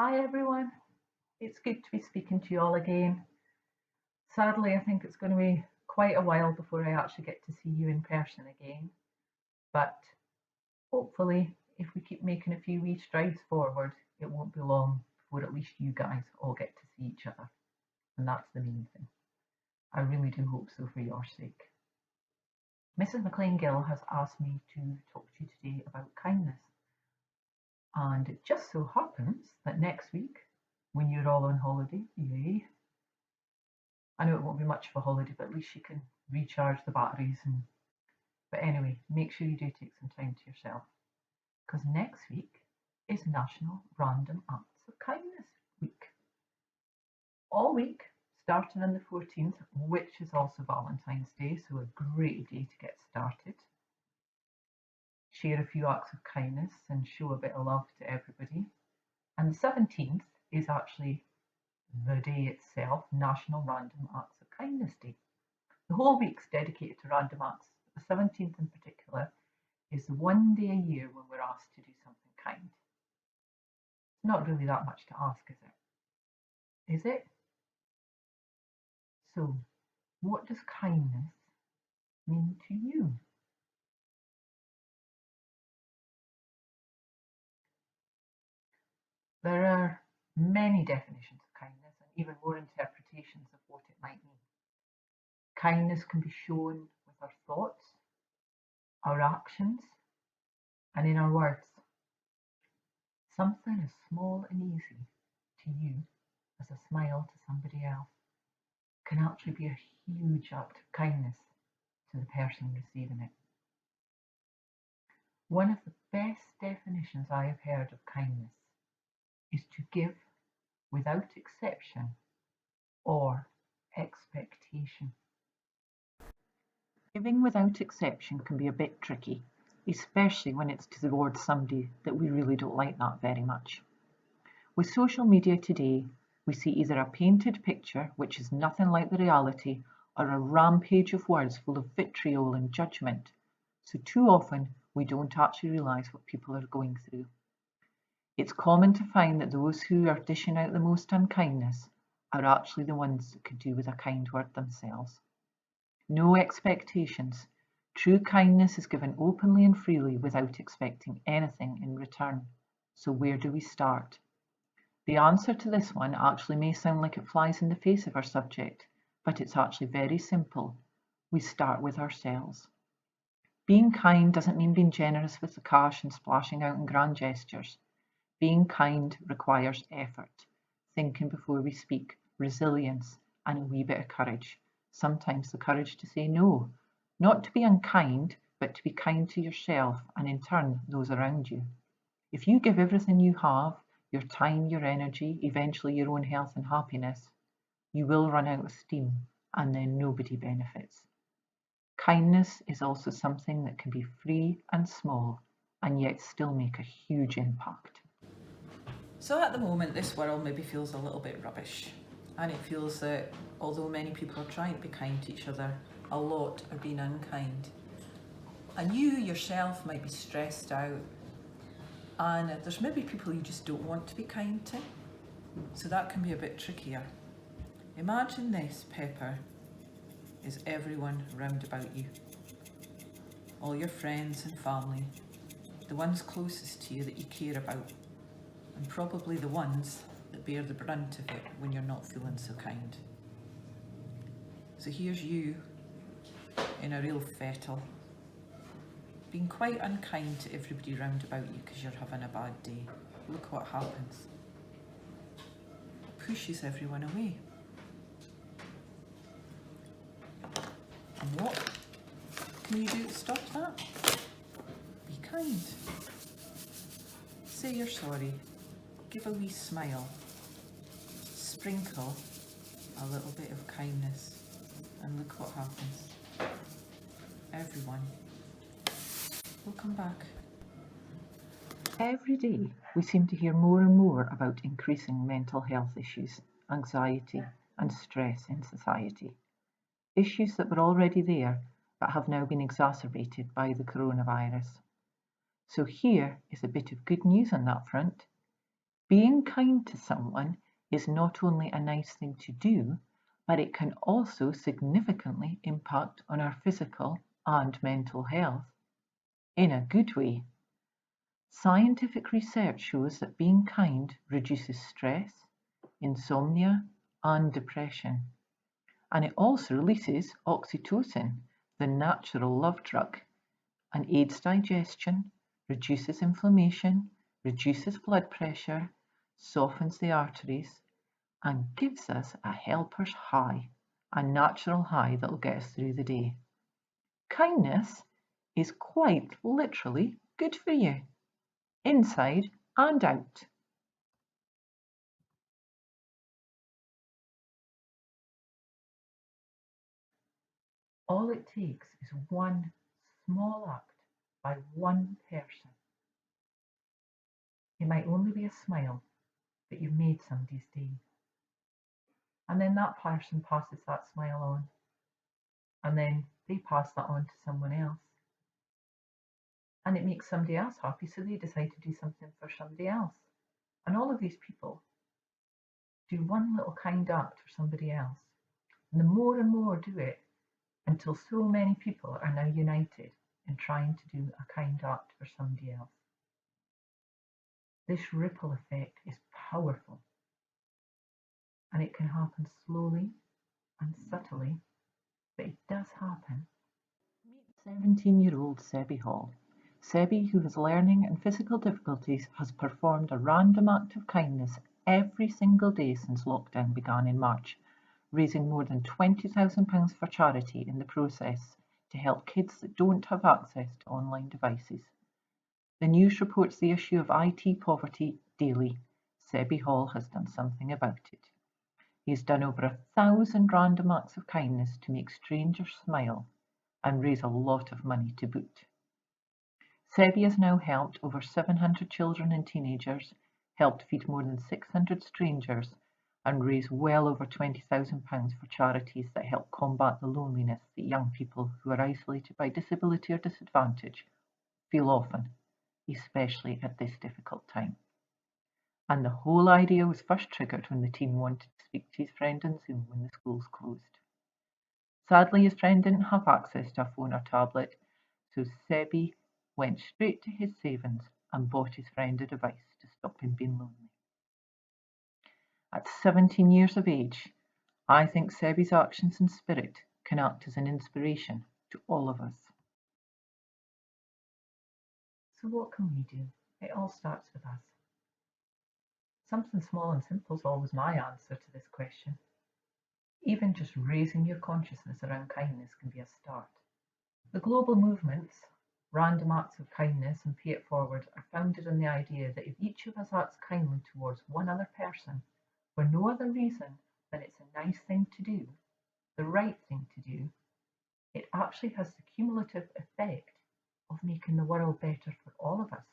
Hi everyone, it's good to be speaking to you all again. Sadly, I think it's going to be quite a while before I actually get to see you in person again, but hopefully, if we keep making a few wee strides forward, it won't be long before at least you guys all get to see each other, and that's the main thing. I really do hope so for your sake. Mrs. McLean Gill has asked me to talk to you today about kindness, and it just so happens that next week, when you're all on holiday, yay, I know it won't be much of a holiday, but at least you can recharge the batteries. But anyway, make sure you do take some time to yourself, because next week is National Random Acts of Kindness Week. All week, starting on the 14th, which is also Valentine's Day, so a great day to get started. Share a few acts of kindness and show a bit of love to everybody. And the 17th is actually the day itself, National Random Acts of Kindness Day. The whole week's dedicated to random acts. The 17th in particular is the one day a year when we're asked to do something kind. It's not really that much to ask, is it? Is it? So, what does kindness mean to you? There are many definitions of kindness and even more interpretations of what it might mean. Kindness can be shown with our thoughts, our actions, and in our words. Something as small and easy to you as a smile to somebody else can actually be a huge act of kindness to the person receiving it. One of the best definitions I have heard of kindness is to give without exception or expectation. Giving without exception can be a bit tricky, especially when it's towards somebody that we really don't like that very much. With social media today, we see either a painted picture, which is nothing like the reality, or a rampage of words full of vitriol and judgment. So too often, we don't actually realise what people are going through. It's common to find that those who are dishing out the most unkindness are actually the ones that could do with a kind word themselves. No expectations. True kindness is given openly and freely without expecting anything in return. So where do we start? The answer to this one actually may sound like it flies in the face of our subject, but it's actually very simple. We start with ourselves. Being kind doesn't mean being generous with the cash and splashing out in grand gestures. Being kind requires effort, thinking before we speak, resilience, and a wee bit of courage. Sometimes the courage to say no, not to be unkind, but to be kind to yourself and in turn those around you. If you give everything you have, your time, your energy, eventually your own health and happiness, you will run out of steam and then nobody benefits. Kindness is also something that can be free and small and yet still make a huge impact. So at the moment, this world maybe feels a little bit rubbish, and it feels that although many people are trying to be kind to each other, a lot are being unkind. And you yourself might be stressed out, and there's maybe people you just don't want to be kind to, so that can be a bit trickier. Imagine this, Pepper, is everyone round about you. All your friends and family, the ones closest to you that you care about, and probably the ones that bear the brunt of it when you're not feeling so kind. So here's you in a real fettle, being quite unkind to everybody round about you because you're having a bad day. Look what happens. It pushes everyone away. And what can you do to stop that? Be kind. Say you're sorry. Give a wee smile. Sprinkle a little bit of kindness, and look what happens. Everyone will come back. Every day, we seem to hear more and more about increasing mental health issues, anxiety, and stress in society. Issues that were already there but have now been exacerbated by the coronavirus. So here is a bit of good news on that front. Being kind to someone is not only a nice thing to do, but it can also significantly impact on our physical and mental health in a good way. Scientific research shows that being kind reduces stress, insomnia, and depression, and it also releases oxytocin, the natural love drug, and aids digestion, reduces inflammation, reduces blood pressure, softens the arteries, and gives us a helper's high, a natural high that'll get us through the day. Kindness is quite literally good for you, inside and out. All it takes is one small act by one person. It might only be a smile, but you've made somebody's day. And then that person passes that smile on, and then they pass that on to someone else. And it makes somebody else happy, so they decide to do something for somebody else. And all of these people do one little kind act for somebody else. And the more and more do it, until so many people are now united in trying to do a kind act for somebody else. This ripple effect is powerful, and it can happen slowly and subtly, but it does happen. Meet 17-year-old Sebi Hall. Sebi, who has learning and physical difficulties, has performed a random act of kindness every single day since lockdown began in March, raising more than £20,000 for charity in the process to help kids that don't have access to online devices. The news reports the issue of IT poverty daily. Sebi Hall has done something about it. He has done over 1,000 random acts of kindness to make strangers smile and raise a lot of money to boot. Sebi has now helped over 700 children and teenagers, helped feed more than 600 strangers, and raised well over £20,000 for charities that help combat the loneliness that young people who are isolated by disability or disadvantage feel often, especially at this difficult time. And the whole idea was first triggered when the teen wanted to speak to his friend on Zoom when the schools closed. Sadly, his friend didn't have access to a phone or tablet, so Sebi went straight to his savings and bought his friend a device to stop him being lonely. At 17 years of age, I think Sebi's actions and spirit can act as an inspiration to all of us. So what can we do? It all starts with us. Something small and simple is always my answer to this question. Even just raising your consciousness around kindness can be a start. The global movements, random acts of kindness and pay it forward, are founded on the idea that if each of us acts kindly towards one other person for no other reason than it's a nice thing to do, the right thing to do, it actually has the cumulative effect of making the world better for all of us.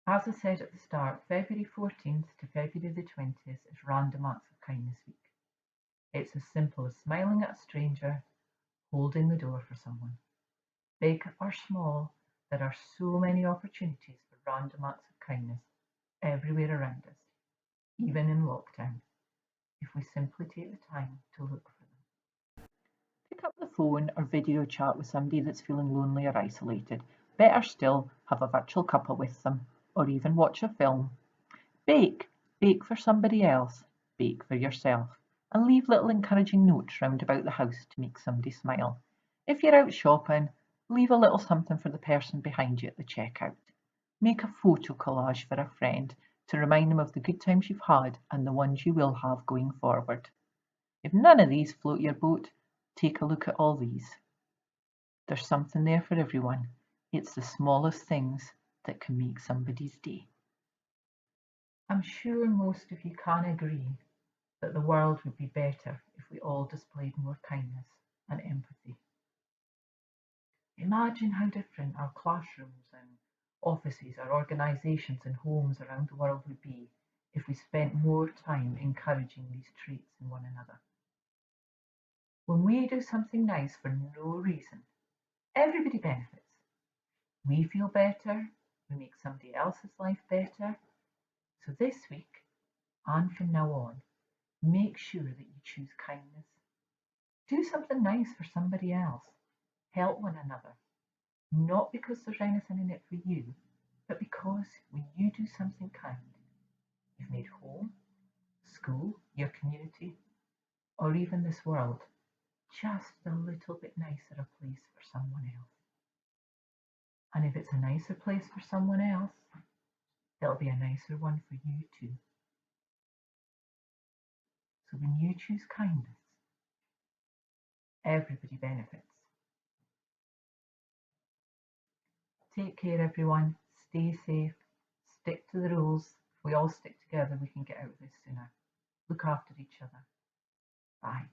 As I said at the start, February 14th to February the 20th is Random Acts of Kindness Week. It's as simple as smiling at a stranger, holding the door for someone. Big or small, there are so many opportunities for random acts of kindness everywhere around us, even in lockdown, if we simply take the time to look for them. Pick up the phone or video chat with somebody that's feeling lonely or isolated. Better still, have a virtual cuppa with them, or even watch a film. Bake. Bake for somebody else. Bake for yourself. And leave little encouraging notes round about the house to make somebody smile. If you're out shopping, leave a little something for the person behind you at the checkout. Make a photo collage for a friend to remind them of the good times you've had and the ones you will have going forward. If none of these float your boat, take a look at all these. There's something there for everyone. It's the smallest things that can make somebody's day. I'm sure most of you can agree that the world would be better if we all displayed more kindness and empathy. Imagine how different our classrooms and offices, our organisations and homes around the world would be if we spent more time encouraging these traits in one another. When we do something nice for no reason, everybody benefits. We feel better, we make somebody else's life better. So this week, and from now on, make sure that you choose kindness. Do something nice for somebody else. Help one another. Not because there's anything in it for you, but because when you do something kind, you've made home, school, your community, or even this world just a little bit nicer a place for someone else. And if it's a nicer place for someone else, it'll be a nicer one for you too. So when you choose kindness, everybody benefits. Take care, everyone. Stay safe. Stick to the rules. If we all stick together, we can get out of this sooner. Look after each other. Bye.